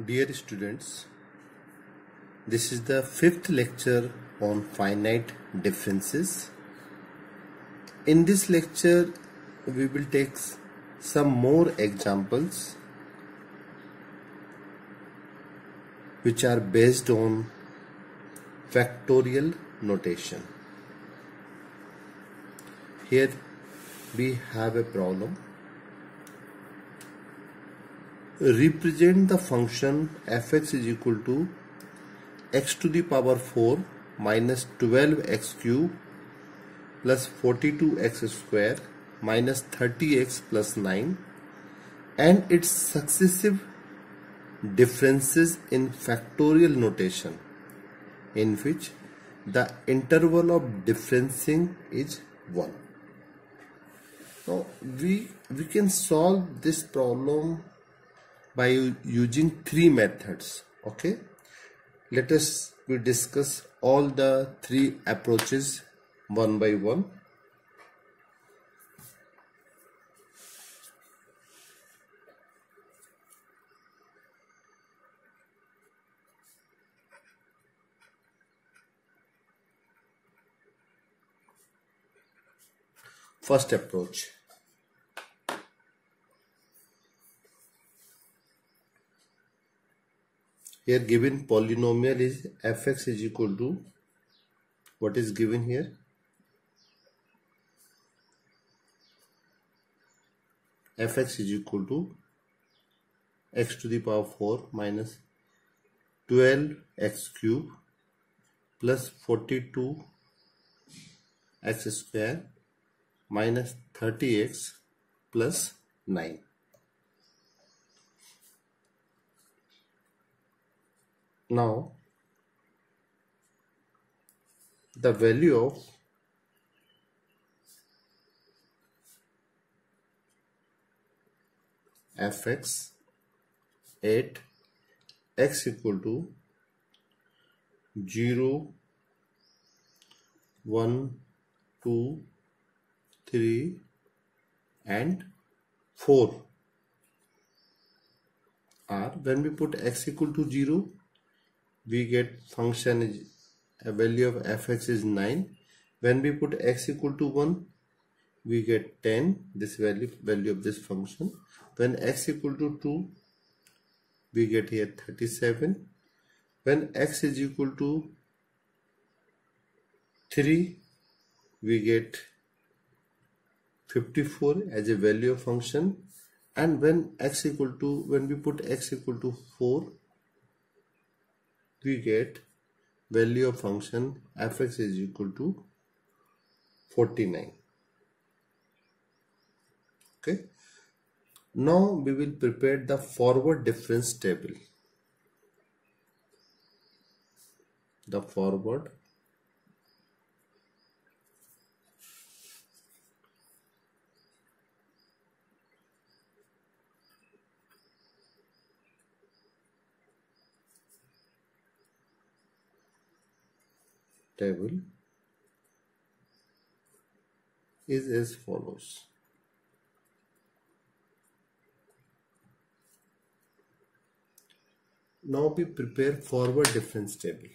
Dear students, this is the fifth lecture on finite differences. In this lecture, we will take some more examples which are based on factorial notation. Here we have a problem. Represent the function fx is equal to x to the power 4 minus 12x cube plus 42x square minus 30x plus 9 and its successive differences in factorial notation in which the interval of differencing is 1. Now we can solve this problem by using three methods. Okay, let us discuss all the three approaches one by one. First approach. Here given polynomial is fx is equal to, what is given here? Fx is equal to x to the power 4 minus 12x cube plus 42x square minus 30x plus 9. Now the value of fx at x equal to 0, 1, 2, 3 and 4 are, when we put x equal to 0, we get function is a value of fx is 9. When we put x equal to 1, we get 10, this value of this function. When x equal to 2, we get here 37. When x is equal to 3, we get 54 as a value of function. And when we put x equal to 4, we get value of function fx is equal to 49. Okay. Now we will prepare the forward difference table. The forward table is as follows. Now we prepare forward difference table.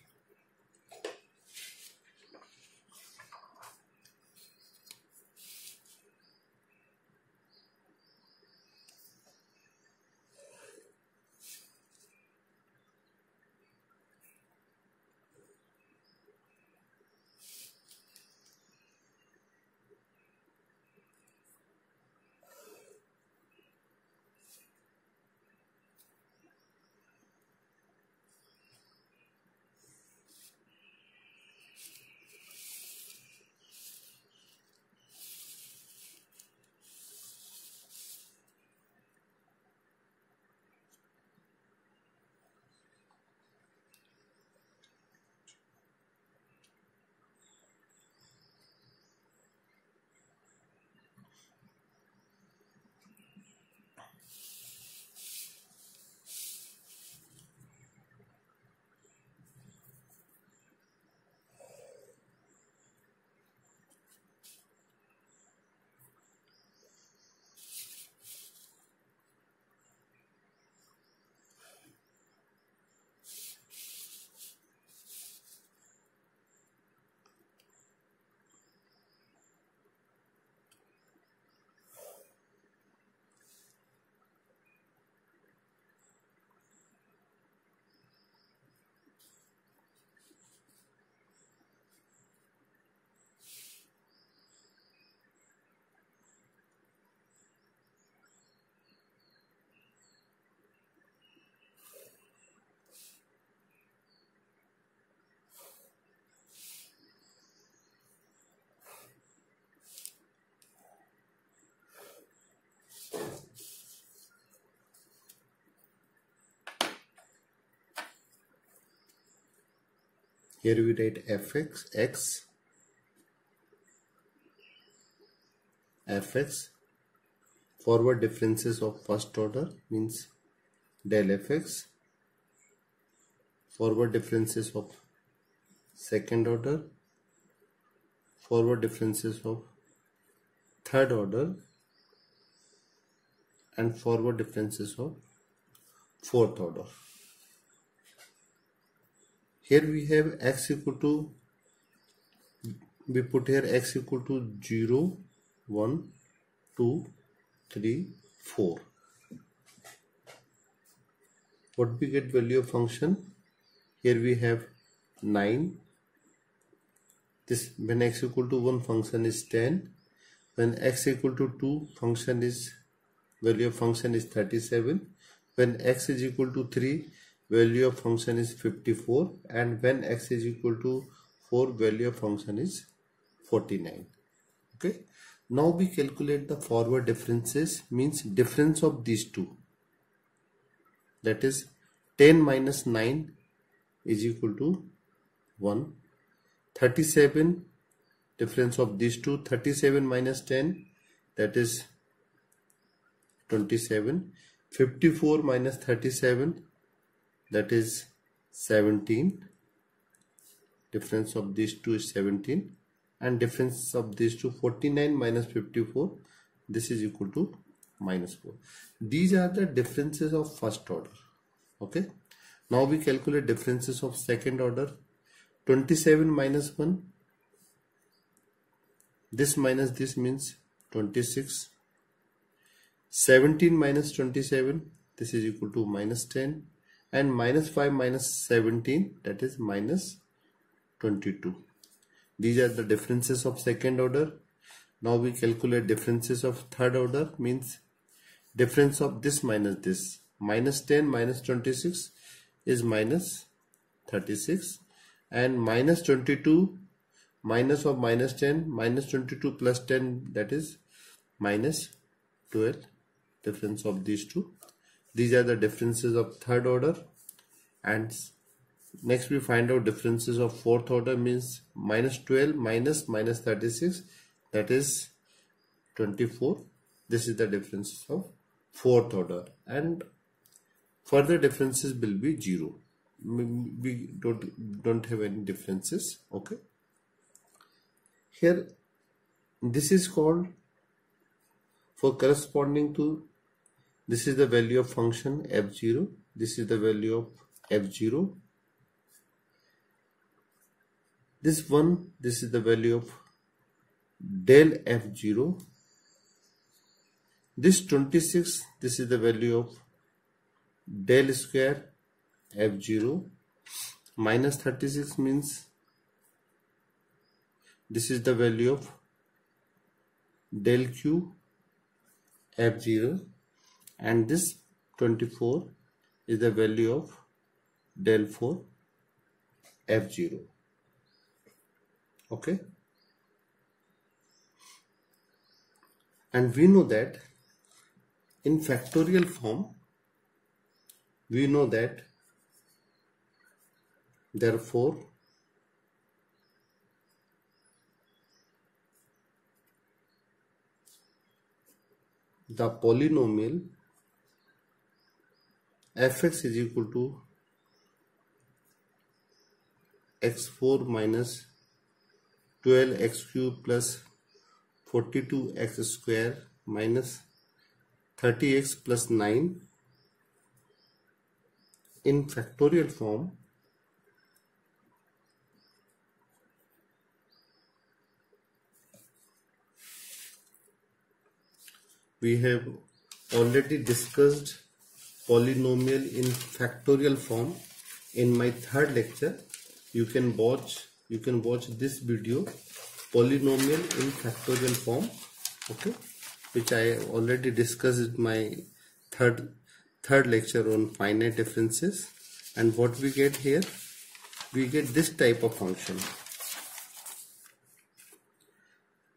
Here we write fx, forward differences of first order means del fx, forward differences of second order, forward differences of third order, and forward differences of fourth order. Here we have x equal to, we put here x equal to 0, 1, 2, 3, 4. What we get value of function? Here we have 9. This when x equal to 1 function is 10. When x equal to 2 function is, value of function is 37. When x is equal to 3, value of function is 54. And when x is equal to 4, value of function is 49. Okay. Now we calculate the forward differences, means difference of these two. That is 10 minus 9 is equal to 1. 37, difference of these two, 37 minus 10, that is 27. 54 minus 37, that is 17. Difference of these two is 17. And difference of these two, 49 minus 54, this is equal to minus 4. These are the differences of first order. Okay. Now we calculate differences of second order. 27 minus 1, this minus this means 26. 17 minus 27, this is equal to minus 10. And minus 5 minus 17, that is minus 22. These are the differences of second order. Now we calculate differences of third order, means difference of this minus this. Minus 10 minus 26 is minus 36. And minus 22 minus of minus 10, minus 22 plus 10, that is minus 12. Difference of these two. These are the differences of third order. And next we find out differences of fourth order, means minus 12 minus minus 36, that is 24. This is the differences of fourth order, and further differences will be 0. We don't have any differences. Okay. Here this is called, for corresponding to, this is the value of function f0, this is the value of f0. This one, this is the value of del f0. This 26, this is the value of del square f0. Minus 36 means this is the value of del q f0. And this 24 is the value of del 4 f0. Okay. And we know that in factorial form, we know that therefore the polynomial fx is equal to x4 minus 12x cube plus 42x square minus 30x plus 9 in factorial form we have already discussed polynomial in factorial form in my third lecture. You can watch this video, polynomial in factorial form, okay, which I already discussed in my third lecture on finite differences. And what we get here, we get this type of function.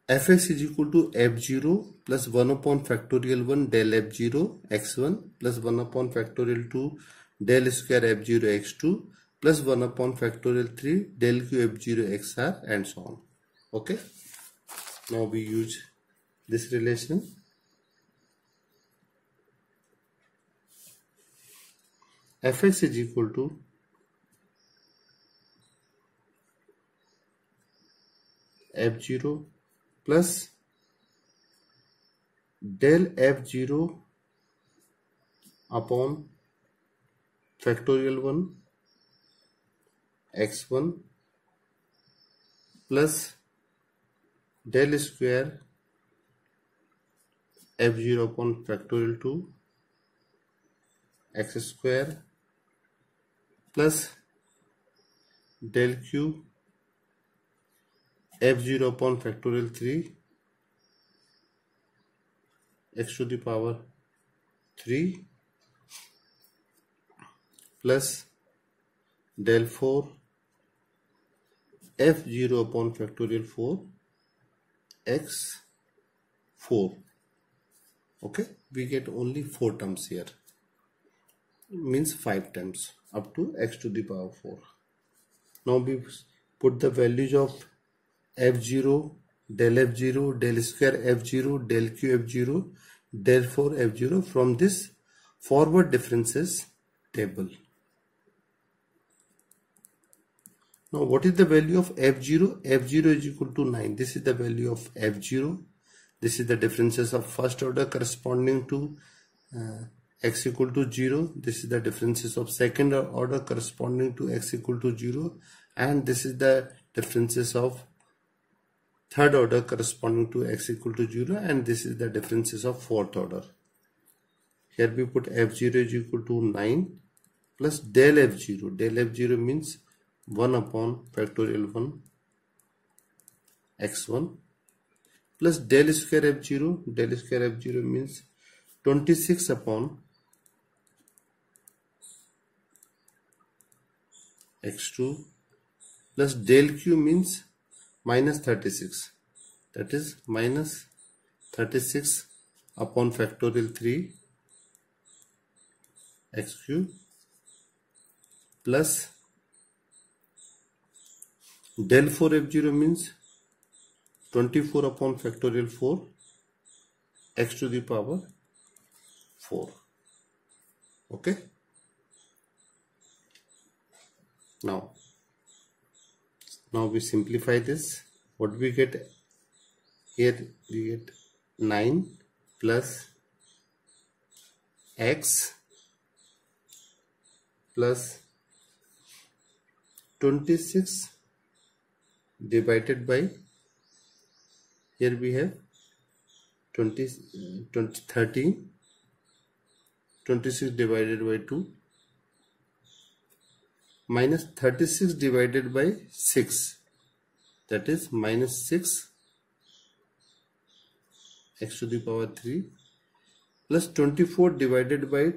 fx is equal to f0 plus 1 upon factorial 1 del f0 x1 plus 1 upon factorial 2 del square f0 x2 plus 1 upon factorial 3 del q f0 xr and so on. Okay, now we use this relation. Fx is equal to f0 plus del f0 upon factorial 1 x1 plus del square f0 upon factorial 2 x square plus del q f0 upon factorial 3 x to the power 3 plus del 4 f0 upon factorial 4 x 4. Okay, we get only 4 terms here, means 5 times up to x to the power 4. Now we put the values of f0, del f0, del square f0, del q f0, del 4 f0 from this forward differences table. Now what is the value of f0? f0 is equal to 9. This is the value of f0. This is the differences of first order corresponding to x equal to 0. This is the differences of second order corresponding to x equal to 0. And this is the differences of third order corresponding to x equal to 0. And this is the differences of fourth order. Here we put f0 is equal to 9 plus del f0. Del f0 means 1 upon factorial 1 x1 plus del square f0. Del square f0 means 26 upon x2 plus del q means minus 36. That is minus 36 upon factorial 3 x cube plus del 4 f0 means 24 upon factorial 4 x to the power 4. Okay, now we simplify this. What we get here? We get 9 plus x plus 26 divided by, here we have 13, 26 divided by 2 minus 36 divided by 6, that is minus 6 x to the power 3 plus 24 divided by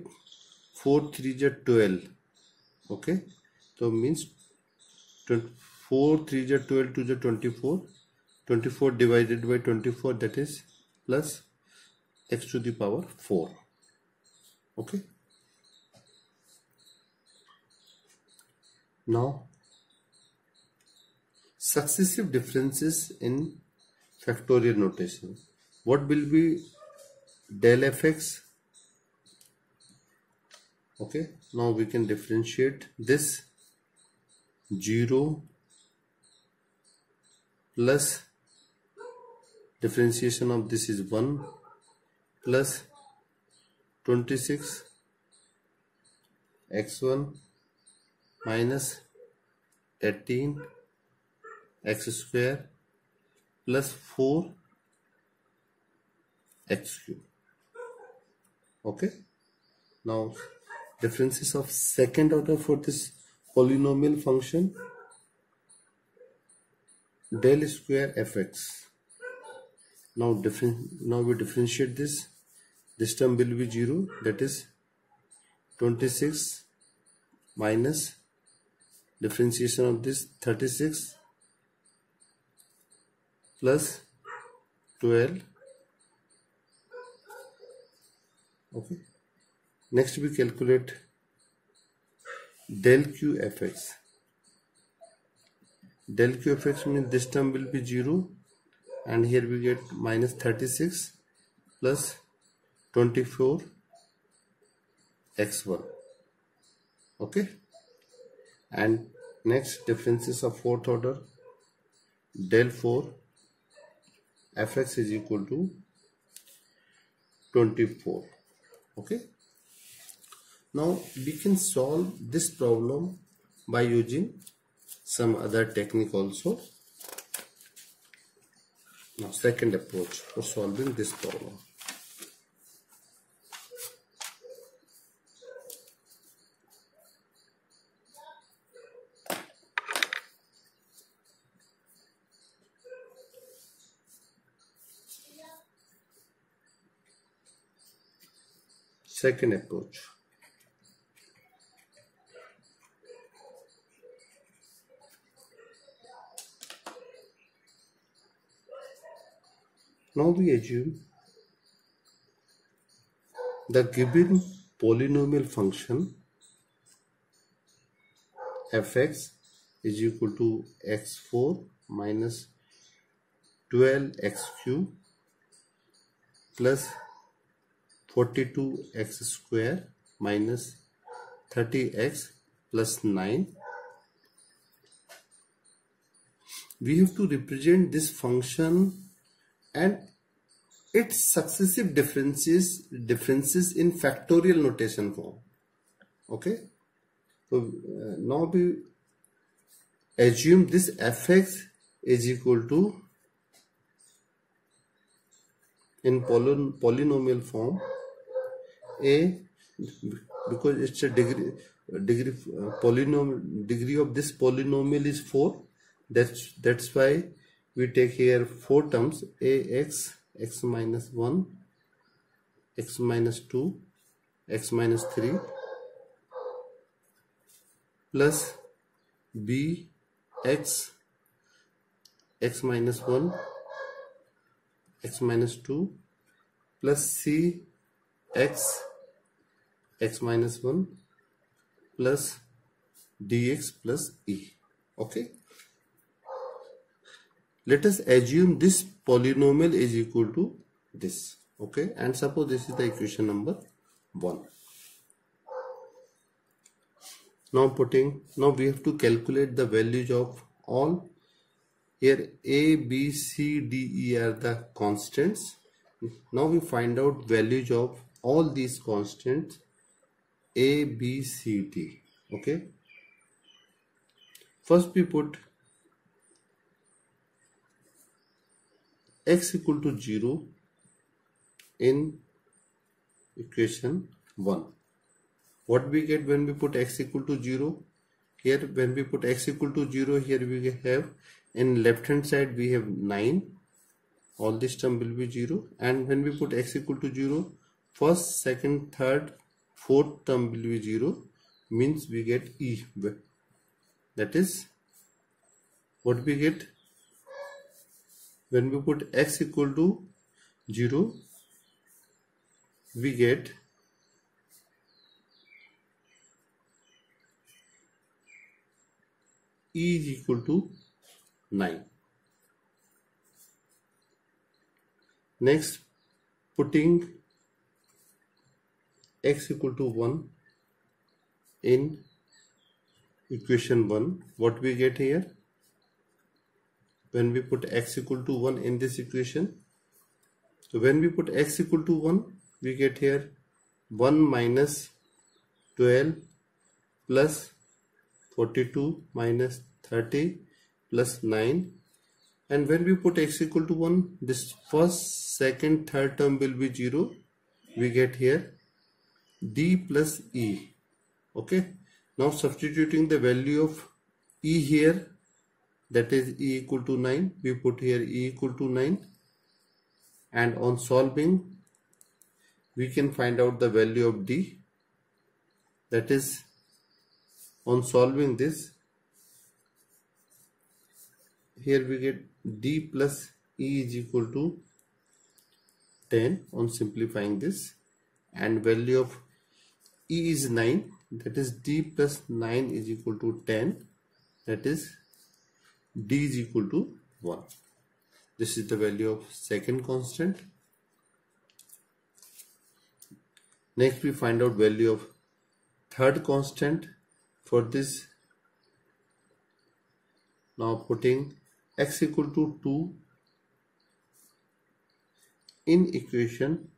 4 3 is 12. Okay, so means 4 3 is 12, 2 is 24, 24 divided by 24, that is plus x to the power 4. Okay, now successive differences in factorial notation. What will be del fx? Okay, now we can differentiate this 0 plus differentiation of this is 1 plus 26 x1 minus 18 x square plus 4 x cube. Okay, now differences of second order for this polynomial function, del square fx. Now we differentiate this. This term will be 0, that is 26 minus differentiation of this 36 plus 12. Okay, next we calculate del q fx. Del q fx means this term will be 0, and here we get minus 36 plus 24 x1. Okay, and next differences of fourth order, del 4 fx is equal to 24. Okay, now we can solve this problem by using some other technique also. Now second approach for solving this problem. Second approach. Now we assume the given polynomial function fx is equal to x4 minus 12x cube plus 42x square minus 30x plus 9. We have to represent this function and its successive differences in factorial notation form. Okay, so now we assume this fx is equal to, in polynomial form, a, because it's a degree of this polynomial is 4. That's why we take here 4 terms: ax, x minus 1, x minus 2, x minus 3, plus b, x, x minus 1, x minus 2, plus c, x, x minus 1, plus dx plus e. Okay, let us assume this polynomial is equal to this. Okay, and suppose this is the equation number 1. Now we have to calculate the values of all. Here a, b, c, d, e are the constants. Now we find out values of all these constants a, b, c, d. Okay, first we put x equal to 0 in equation 1. What we get when we put x equal to 0? Here when we put x equal to 0, here we have, in left hand side we have 9, all this term will be 0, and when we put x equal to 0, first, second, third, fourth term will be 0, means we get e. That is what we get when we put x equal to 0, we get e is equal to 9. Next, putting x equal to 1 in equation 1, what we get here? When we put x equal to 1 in this equation, so when we put x equal to 1, we get here 1 minus 12 plus 42 minus 30 plus 9, and when we put x equal to 1, this first, second, third term will be 0. We get here d plus e. Okay, now substituting the value of e here, that is e equal to 9, we put here e equal to 9, and on solving we can find out the value of d. That is, on solving this, here we get d plus e is equal to 10 on simplifying this, and value of e is 9, that is d plus 9 is equal to 10, that is d is equal to 1. This is the value of second constant. Next we find out value of third constant. For this, now putting x equal to 2 in equation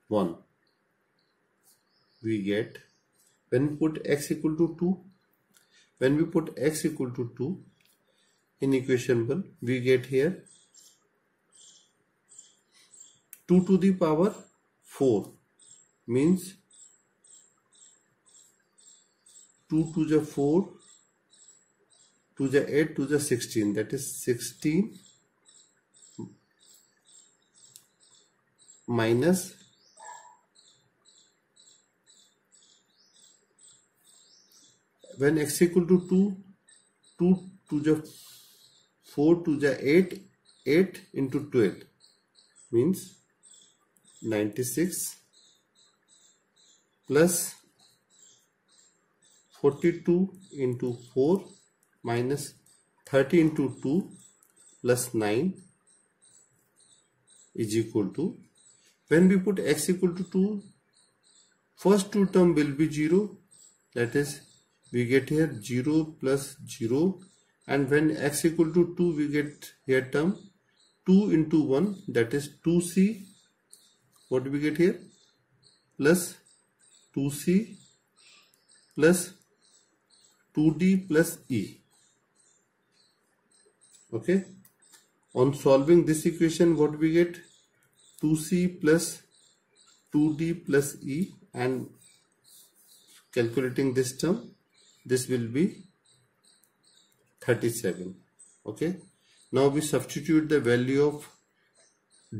1, we get, when we put x equal to 2, when we put x equal to 2 in equation 1, we get here 2 to the power 4, means 2 to the 4, to the 8, to the 16, that is 16 minus when x equal to 2, 2 to the 4 to the 8, 8 into 12 means 96 plus 42 into 4 minus 30 into 2 plus 9 is equal to, when we put x equal to 2, first two term will be 0, that is we get here 0 plus 0, and when x equal to 2 we get here term 2 into 1, that is 2c, what do we get here, plus 2c plus 2d plus e. Okay, on solving this equation what we get, 2c plus 2d plus e, and calculating this term, this will be 37. Okay, now we substitute the value of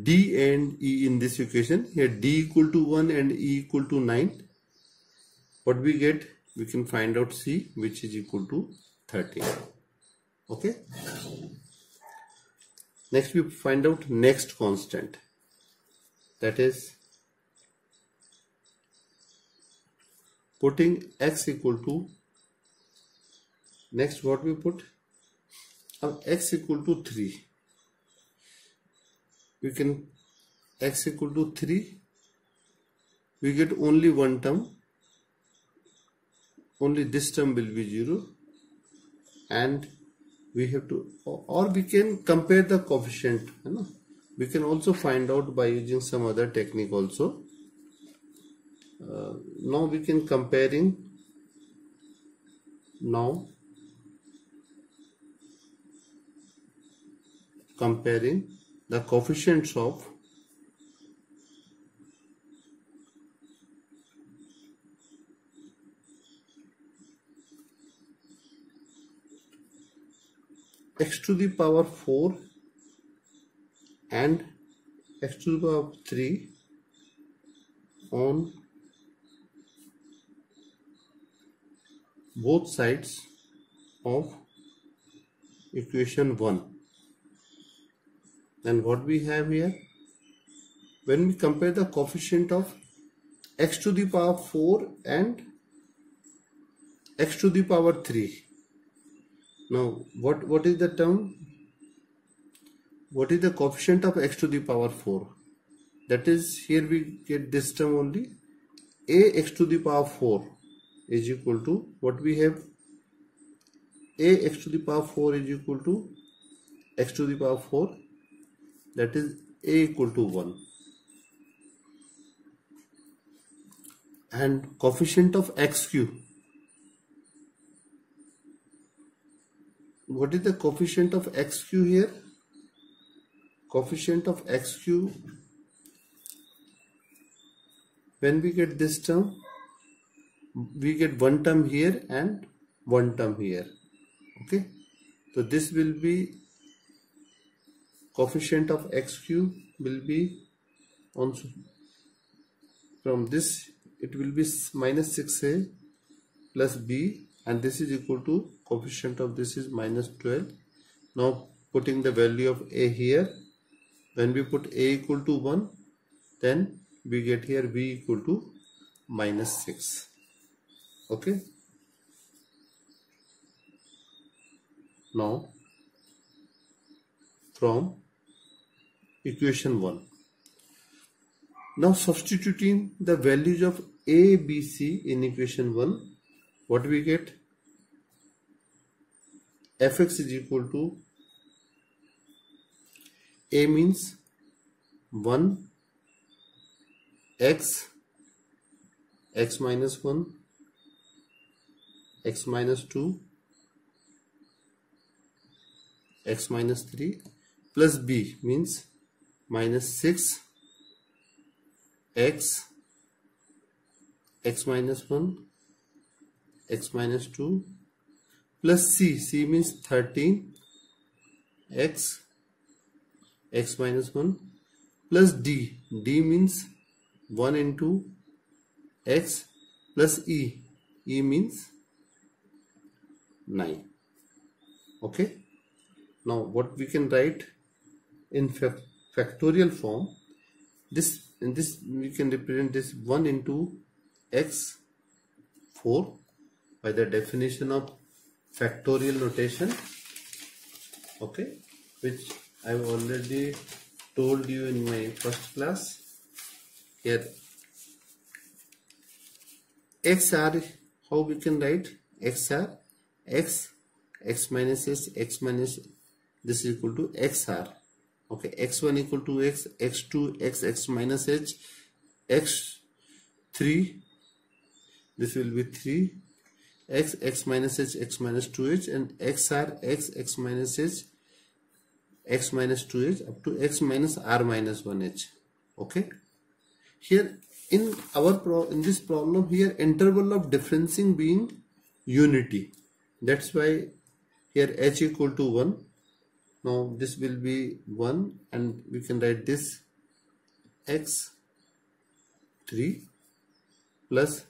d and e in this equation. Here d equal to 1 and e equal to 9. What we get, we can find out c, which is equal to 13. Okay, next we find out next constant, that is putting x equal to, next what we put, x equal to 3, we can, x equal to 3, we get only one term, only this term will be 0, and we have to, or we can compare the coefficient, you know? We can also find out by using some other technique also. Now we can comparing, now comparing the coefficients of x to the power 4 and x to the power 3 on both sides of equation 1. Then what we have here, when we compare the coefficient of x to the power 4 and x to the power 3. Now what is the term, what is the coefficient of x to the power 4? That is, here we get this term only, a x to the power 4 is equal to, what we have, a x to the power 4 is equal to x to the power 4, that is a equal to 1, and coefficient of x cube, what is the coefficient of x cube here? Coefficient of x cube, when we get this term, we get one term here and one term here. Okay, so this will be, coefficient of x cube will be on, from this it will be minus 6a plus b, and this is equal to, coefficient of this is minus 12. Now putting the value of a here, when we put a equal to 1, then we get here b equal to minus 6. Okay. Now from equation 1. Now substituting the values of a, b, c in equation 1, what we get? Fx is equal to a means 1 x, x minus 1, x minus 2, x minus 3 plus b means minus 6 x, x minus 1, x minus 2 plus c means 13 x, x minus 1 plus d means 1 into x plus e means 9. Okay. Now what we can write in factorial form, in this we can represent this 1 into x 4 by the definition of factorial notation, okay, which I have already told you in my first class. Here x r, how we can write x r, x, x minus h, x minus, this is equal to xr. Okay, x1 equal to x, x2 x, x minus h, x3, this will be 3 x, x minus h, x minus 2h, and xr, x, x minus h, x minus 2h up to x minus r minus 1h. Okay, here in this problem, here interval of differencing being unity, that's why here h equal to 1. Now this will be 1 and we can write this x3 plus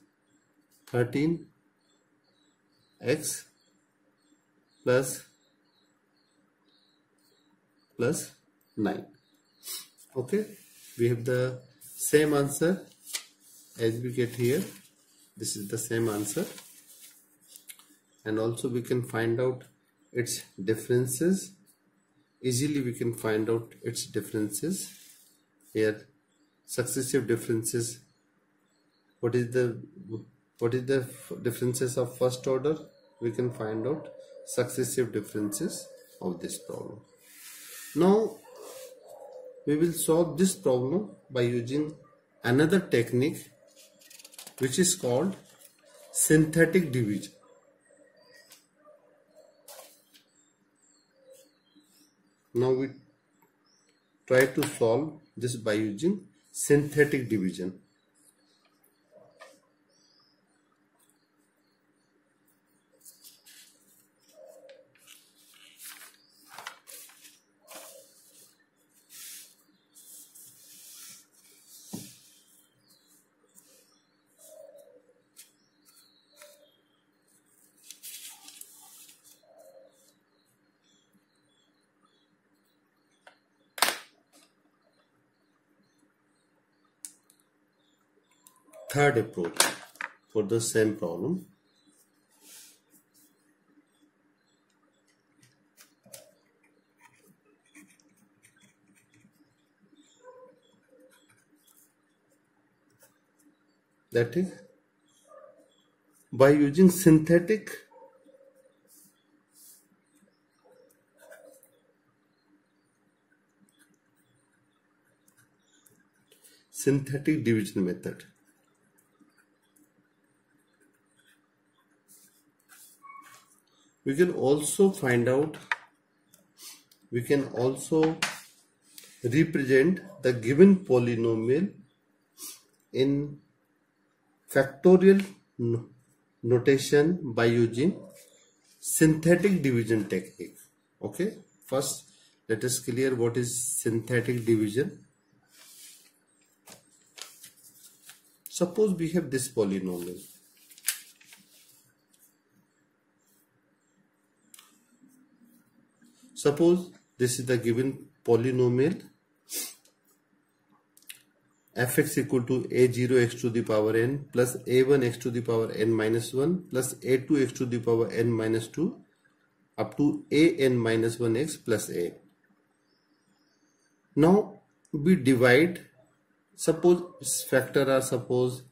13 x plus 9. Okay, we have the same answer as we get here. This is the same answer, and also we can find out its differences. Easily we can find out its differences. Here successive differences, what is the differences of first order? We can find out successive differences of this problem. Now we will solve this problem by using another technique which is called synthetic division. Now we try to solve this by using synthetic division. Third approach for the same problem. That is by using synthetic division method. We can also find out, we can also represent the given polynomial in factorial notation by using synthetic division technique. Okay, first let us clear what is synthetic division. Suppose we have this polynomial. Suppose this is the given polynomial fx equal to a0 x to the power n plus a1 x to the power n minus 1 plus a2 x to the power n minus 2 up to an minus 1 x plus a. Now we divide. Suppose factor are suppose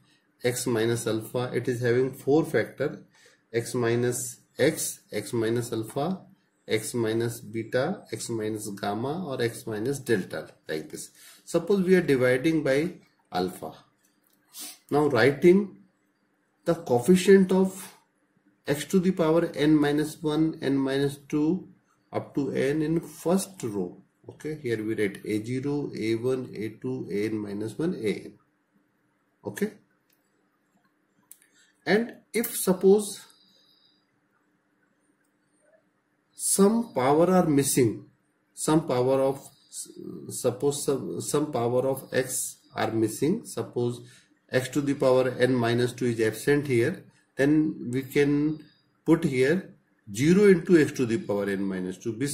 x minus alpha. It is having 4 factor: x minus x, x minus alpha, x minus beta, x minus gamma, or x minus delta, like this. Suppose we are dividing by alpha. Now writing the coefficient of x to the power n minus 1, n minus 2 up to n in first row. Okay, here we write a0, a1, a2, an minus 1, an. Okay, and if suppose some power are missing, some power of some power of x are missing, suppose x to the power n minus 2 is absent here, then we can put here 0 into x to the power n minus 2, be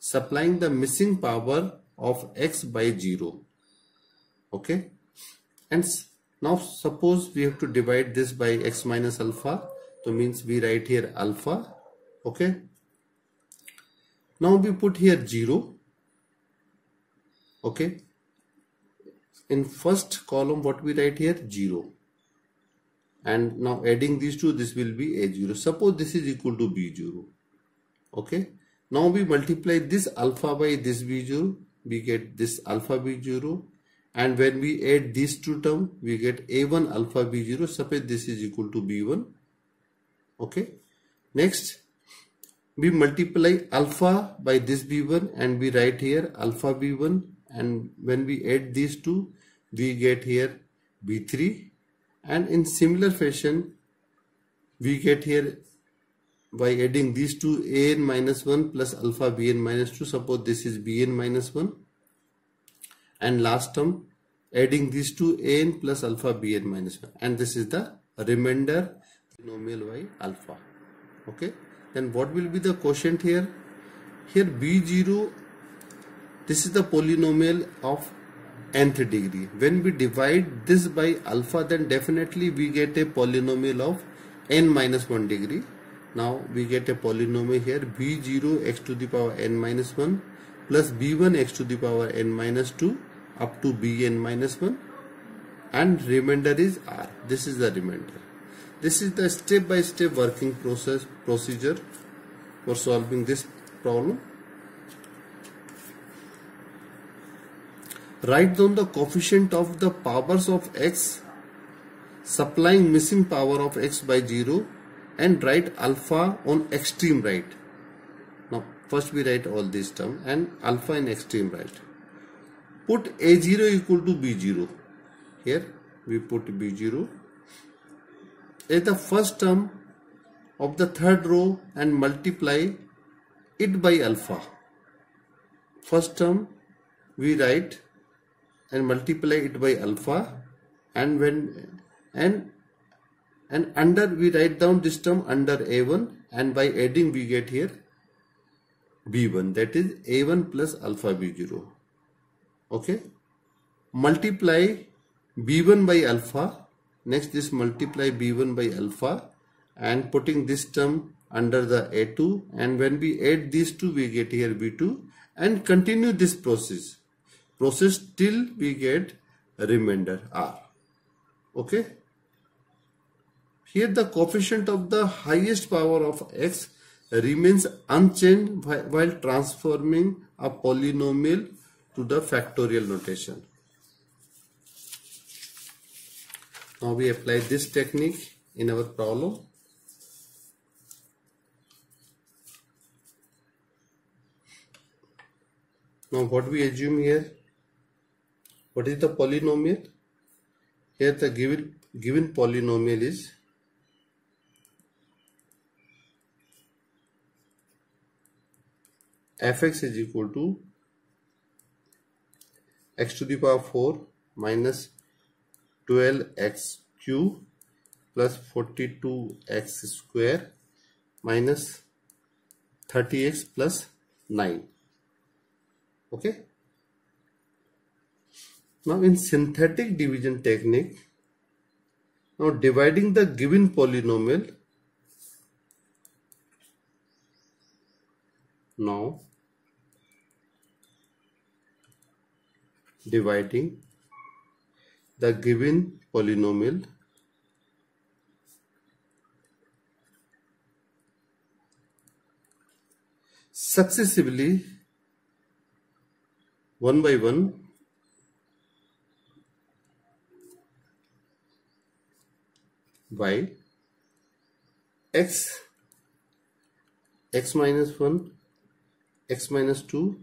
supplying the missing power of x by 0. Okay, and now suppose we have to divide this by x minus alpha, so means we write here alpha. Okay, now we put here 0. Okay, in first column what we write here 0, and now adding these two, this will be a0. Suppose this is equal to b0. Okay, now we multiply this alpha by this b0, we get this alpha b0, and when we add these two terms, we get a1 alpha b0. Suppose this is equal to b1. Okay, next we multiply alpha by this b1 and we write here alpha b1, and when we add these two, we get here b3, and in similar fashion we get here by adding these two an minus 1 plus alpha bn minus 2. Suppose this is bn minus 1, and last term adding these two an plus alpha bn minus 1, and this is the remainder polynomial by alpha. Okay, then what will be the quotient here? Here b0, this is the polynomial of nth degree. When we divide this by alpha, then definitely we get a polynomial of n minus 1 degree. Now we get a polynomial here b0 x to the power n minus 1 plus b1 x to the power n minus 2 up to bn minus 1, and remainder is r. This is the remainder. This is the step-by-step working procedure for solving this problem. Write down the coefficient of the powers of x supplying missing power of x by 0, and write alpha on extreme right. Now first we write all this term and alpha in extreme right. Put a0 equal to b0. Here we put b0 as the first term of the third row and multiply it by alpha. First term we write and multiply it by alpha, and when and under we write down this term under a1, and by adding we get here b1, that is a1 plus alpha b0. Okay, multiply b1 by alpha. Next this multiply b1 by alpha and putting this term under the a2, and when we add these two we get here b2, and continue this process till we get remainder r. Okay, here the coefficient of the highest power of x remains unchanged while transforming a polynomial to the factorial notation. Now we apply this technique in our problem. Now what we assume here? What is the polynomial? Here the given polynomial is fx is equal to x to the power 4 minus 12x cube plus 42x square minus 30x plus 9. Okay. Now in synthetic division technique, now dividing the given polynomial, now dividing the given polynomial successively one by one by x minus 1, x minus 2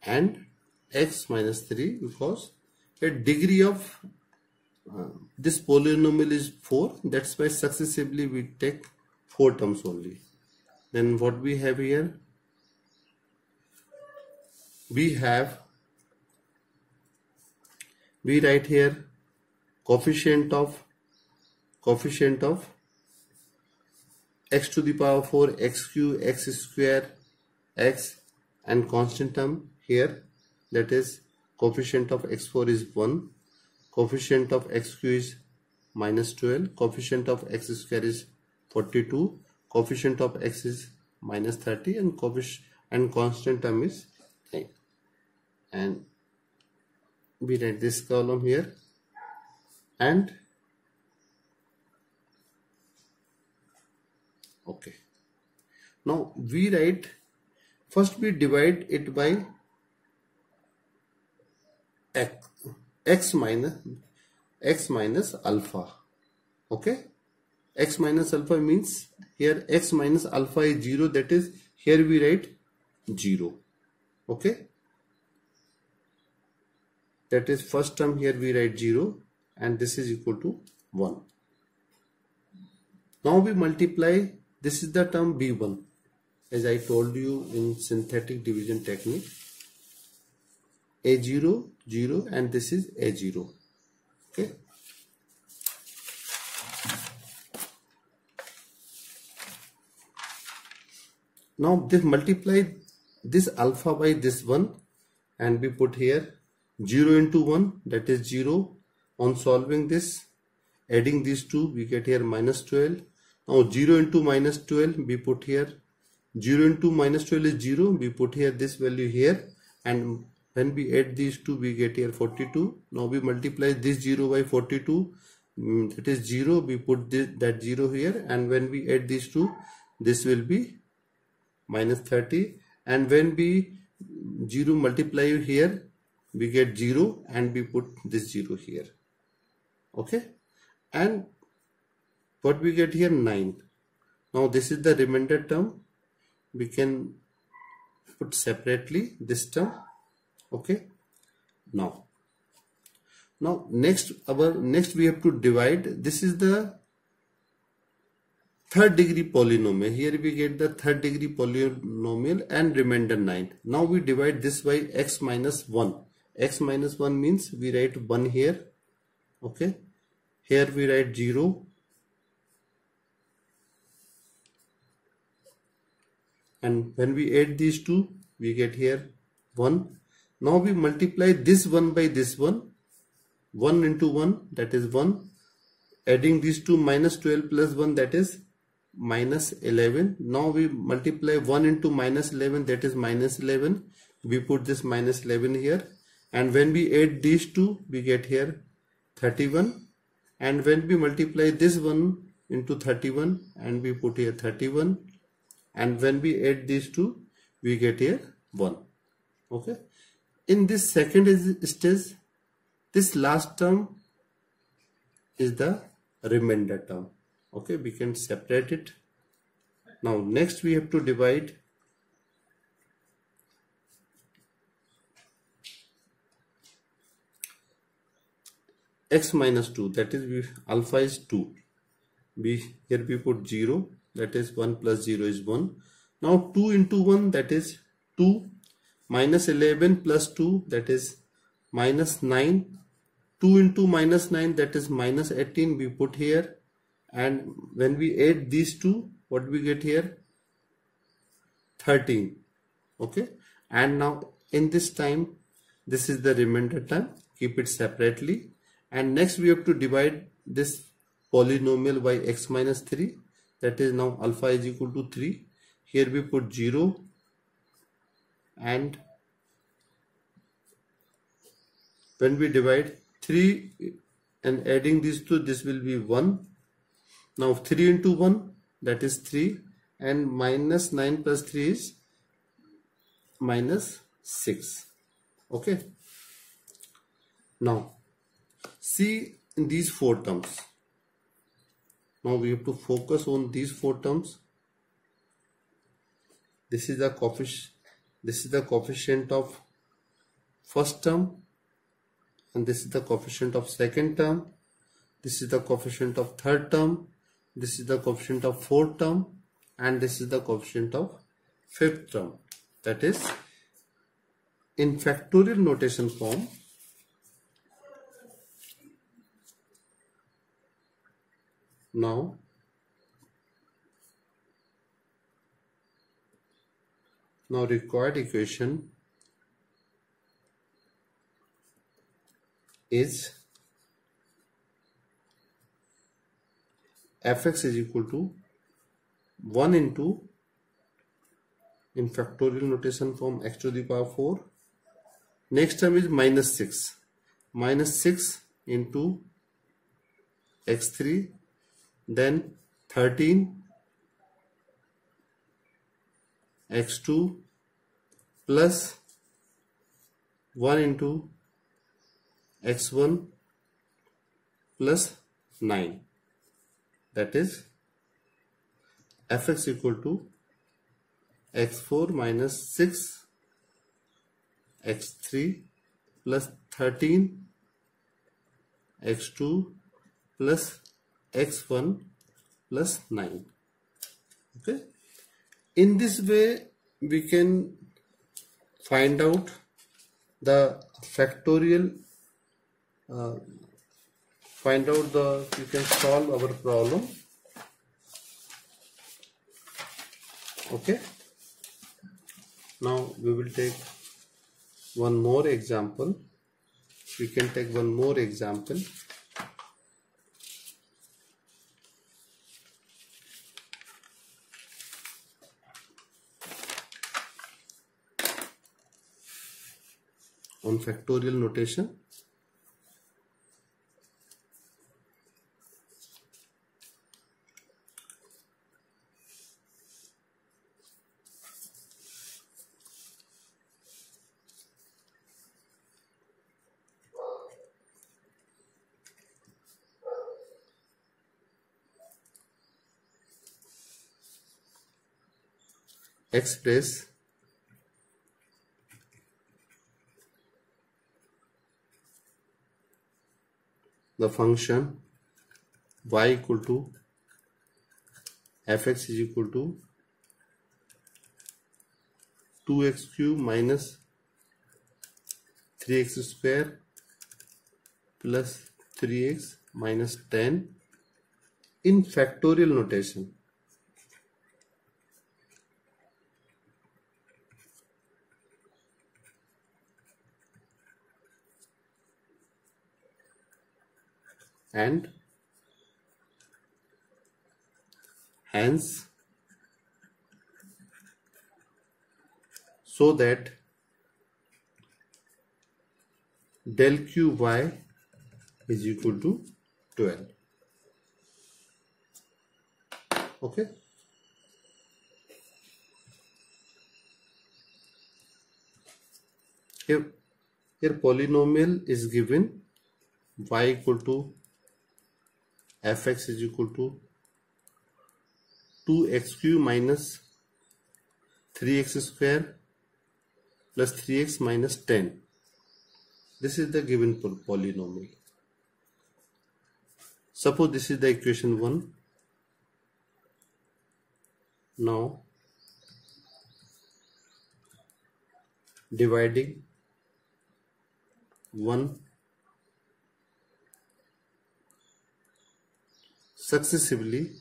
and x minus 3, because the degree of this polynomial is 4, that's why successively we take 4 terms only. Then what we have here, we write here coefficient of x to the power 4, x cube, x square, x, and constant term here, that is coefficient of x4 is 1, coefficient of xq is minus 12, coefficient of x square is 42, coefficient of x is minus 30, and constant term is 9. And we write this column here, and okay, now we write, first we divide it by x minus alpha. Okay, x minus alpha means here x minus alpha is 0, that is here we write 0. Okay, that is first term, here we write 0 and this is equal to 1. Now we multiply, this is the term b1, as I told you in synthetic division technique, a0 0 and this is a0. Okay, now this multiply this alpha by this one and we put here 0 into 1, that is 0. On solving this, adding these two, we get here minus 12. Now 0 into minus 12 we put here, 0 into minus 12 is 0, we put here this value here, and when we add these two we get here 42. Now we multiply this 0 by 42, that is 0, we put that 0 here, and when we add these two, this will be minus 30, and when we 0 multiply here we get 0 and we put this 0 here. Okay, and what we get here 9. Now this is the remainder term, we can put separately this term. Okay, now next we have to divide, this is the third degree polynomial, here we get the third degree polynomial and remainder 9. Now we divide this by x minus 1. X minus 1 means we write 1 here. Okay, here we write 0, and when we add these two we get here 1. Now we multiply this 1 by this 1, 1 into 1, that is 1, adding these two, minus 12 plus 1, that is minus 11. Now we multiply 1 into minus 11, that is minus 11, we put this minus 11 here, and when we add these two we get here 31, and when we multiply this 1 into 31 and we put here 31, and when we add these two we get here 1. Okay, in this second stage, this last term is the remainder term. Okay, we can separate it. Now next we have to divide x minus 2, that is alpha is 2. Here we put 0, that is 1 plus 0 is 1. Now 2 into 1, that is 2, minus 11 plus 2, that is minus 9, 2 into minus 9, that is minus 18, we put here, and when we add these two, what we get here 13. Okay, and now in this time This is the remainder term. Keep it separately. And next we have to divide this polynomial by x minus 3. That is now alpha is equal to 3. Here we put 0 and when we divide 3 and adding these two, this will be 1. Now 3 into 1, that is 3, and minus 9 plus 3 is minus 6. Okay. Now see in these four terms. Now we have to focus on these four terms. This is the coefficient of first term, and this is the coefficient of second term. This is the coefficient of third term. This is the coefficient of fourth term, and this is the coefficient of fifth term. That is, in factorial notation form, now required equation is fx is equal to 1 into, in factorial notation form, x to the power 4. Next term is minus 6. Minus 6 into x3, then 13 x2 plus 1 into x1 plus 9. That is fx equal to x4 minus 6 x3 plus 13 x2 plus x1 plus 9. Okay. In this way we can find out the factorial, you can solve our problem. Okay. Now we will take one more example. We can take one more example. On factorial notation. Express the function y equal to fx is equal to 2x cube minus 3x square plus 3x minus 10 in factorial notation. And hence so that del qy is equal to 12. Okay. Here polynomial is given y equal to fx is equal to 2x cube minus 3x square plus 3x minus 10. This is the given polynomial. Suppose this is the equation 1. Now dividing 1 successively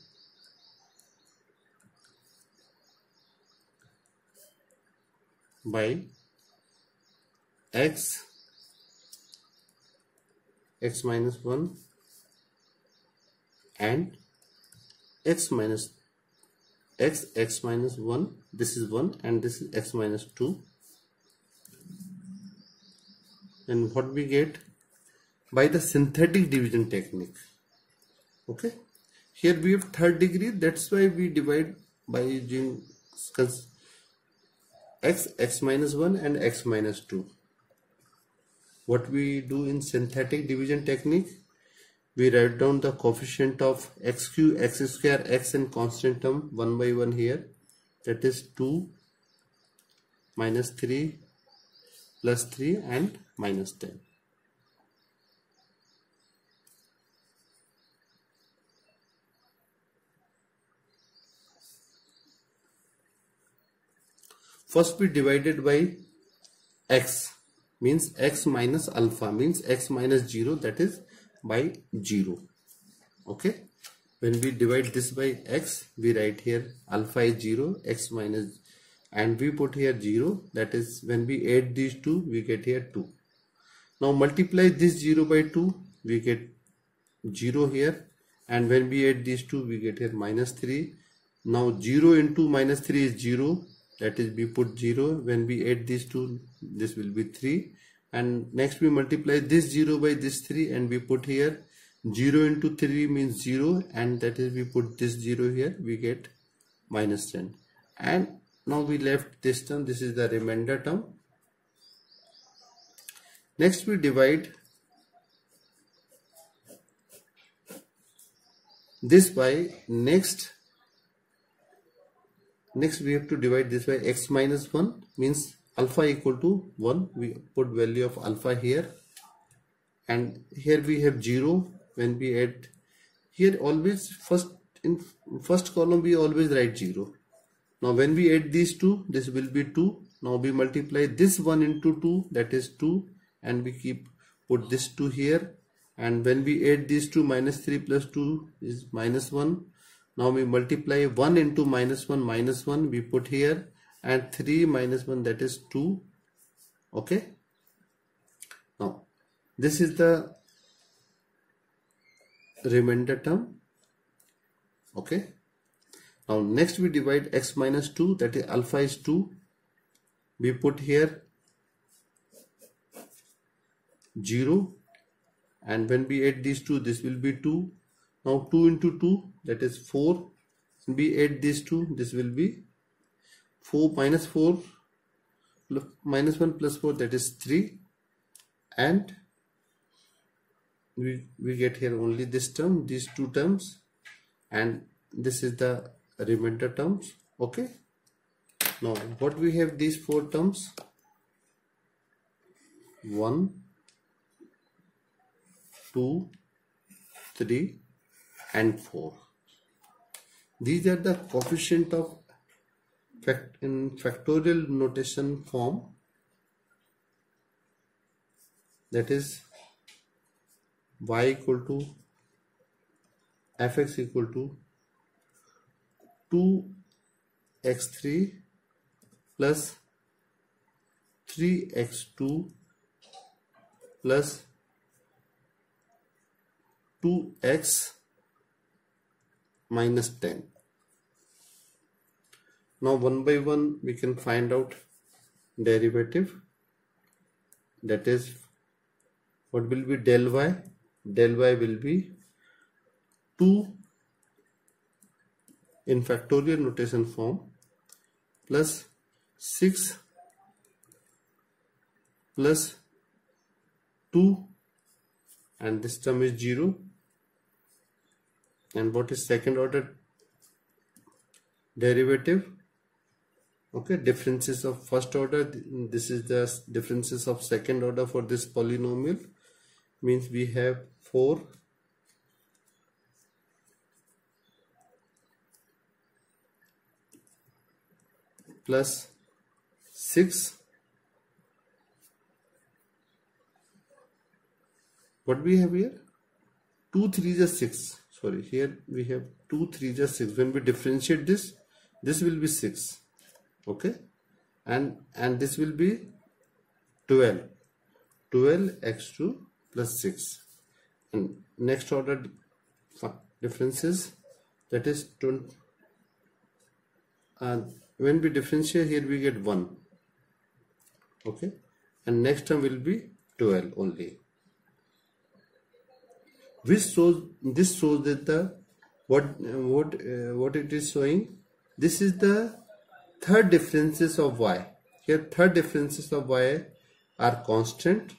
by x x minus 1 and x minus x minus 1, this is 1 and this is x minus 2, and what we get by the synthetic division technique. Okay, here we have third degree, that's why we divide by using x minus 1 and x minus 2. What we do in synthetic division technique, we write down the coefficient of x cube, x square, x and constant term one by one here, that is 2 minus 3 plus 3 and minus 10. First we divided by x, means x minus alpha, means x minus 0, that is by 0. Okay, when we divide this by x, we write here alpha is 0, x minus, and we put here 0, that is when we add these two, we get here 2. Now multiply this 0 by 2, we get 0 here, and when we add these two, we get here minus 3. Now 0 into minus 3 is 0, that is we put 0. When we add these two, this will be 3, and next we multiply this 0 by this 3 and we put here 0 into 3 means 0, and that is we put this 0 here, we get minus 10. And now we left this term, this is the remainder term. Next we divide this by next we have to divide this by x minus 1, means alpha equal to 1, we put value of alpha here, and here we have 0. When we add here, always in first column we always write 0. Now when we add these two, this will be 2. Now we multiply this 1 into 2, that is 2, and we put this 2 here, and when we add these two, minus 3 plus 2 is minus 1. Now we multiply 1 into minus 1, we put here, and 3 minus 1, that is 2. Okay, now this is the remainder term. Okay, now next we divide x minus 2, that is alpha is 2, we put here 0, and when we add these two, this will be 2. Now 2 into 2, that is 4, we add these two, this will be 4 minus 4 minus 1 plus 4, that is 3, and we get here only this term, these two terms, and this is the remainder terms. Okay, now what we have, these four terms, 1 2 3 and 4. These are the coefficient of in factorial notation form, that is y equal to fx equal to 2x3 plus 3x2 plus 2x minus 10. Now one by one we can find out derivative, that is what will be del y? Del y will be 2 in factorial notation form plus 6 plus 2, and this term is 0. And what is second order derivative? Okay, differences of first order, this is the differences of second order for this polynomial, means we have 4 plus 6, what we have here, 2 3 is 6, sorry, here we have 2 3 is 6. When we differentiate this will be 6. Okay, and this will be 12 x2 plus 6. and next order differences, that is 20, when we differentiate here we get 1, okay, and next term will be 12 only, which shows, this shows that the what it is showing, this is the third differences of y. Here third differences of y are constant,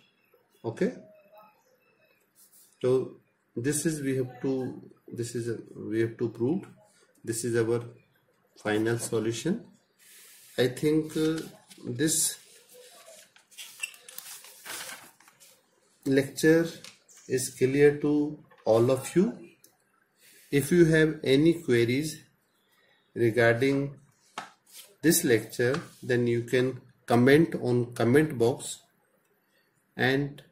okay. So this is we have to prove. This is our final solution. I think this lecture is clear to all of you. If you have any queries regarding this lecture, then you can comment on comment box, and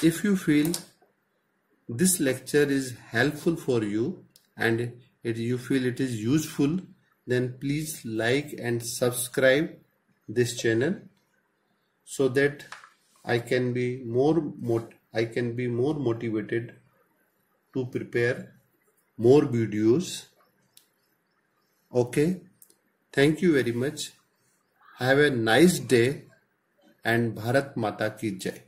if you feel this lecture is helpful for you and you feel it is useful, then please like and subscribe this channel, so that I can be more motivated to prepare more videos. Okay, thank you very much. Have a nice day and Bharat Mata ki Jai.